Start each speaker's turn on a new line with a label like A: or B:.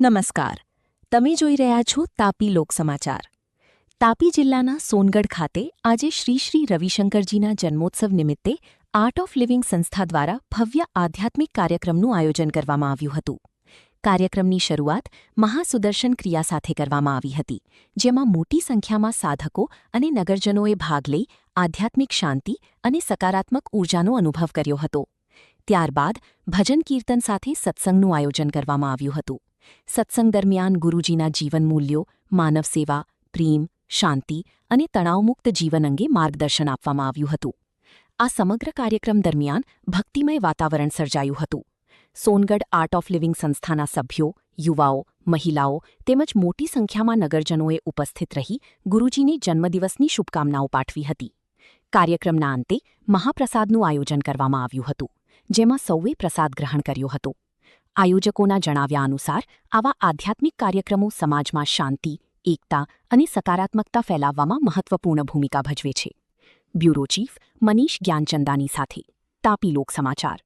A: નમસ્કાર. તમે જોઈ રહ્યા છો તાપી લોક સમાચાર. તાપી જિલ્લાના સોનગઢ ખાતે આજે શ્રી શ્રી રવિશંકરજીના જન્મોત્સવ નિમિત્તે આર્ટ ઓફ લિવિંગ સંસ્થા દ્વારા ભવ્ય આધ્યાત્મિક કાર્યક્રમનું આયોજન કરવામાં આવ્યું હતું. કાર્યક્રમની શરૂઆત મહાસુદર્શન ક્રિયા સાથે કરવામાં આવી હતી, જેમાં મોટી સંખ્યામાં સાધકો અને નગરજનોએ ભાગ લઈ આધ્યાત્મિક શાંતિ અને સકારાત્મક ઊર્જાનો અનુભવ કર્યો હતો. ત્યારબાદ ભજન કીર્તન સાથે સત્સંગનું આયોજન કરવામાં આવ્યું હતું. સત્સંગ દરમિયાન ગુરુજીના જીવન મૂલ્યો, માનવ સેવા, પ્રેમ, શાંતિ અને તણાવમુક્ત જીવન અંગે માર્ગદર્શન આપવામાં આવ્યું હતું. આ સમગ્ર કાર્યક્રમ દરમિયાન ભક્તિમય વાતાવરણ સર્જાયું હતું. સોનગઢ આર્ટ ઓફ લિવિંગ સંસ્થાના સભ્યો, યુવાઓ, મહિલાઓ તેમજ મોટી સંખ્યામાં નગરજનોએ ઉપસ્થિત રહી ગુરુજીને જન્મદિવસની શુભકામનાઓ પાઠવી હતી. કાર્યક્રમના અંતે મહાપ્રસાદનું આયોજન કરવામાં આવ્યું હતું, જેમાં સૌએ પ્રસાદ ગ્રહણ કર્યો હતો. આયોજકોના જણાવ્યા અનુસાર આવા આધ્યાત્મિક કાર્યક્રમો સમાજમાં શાંતિ, એકતા અને સકારાત્મકતા ફેલાવવામાં મહત્વપૂર્ણ ભૂમિકા ભજવે છે. બ્યુરો ચીફ મનીષ જ્ઞાનચંદાની સાથે તાપી લોક સમાચાર.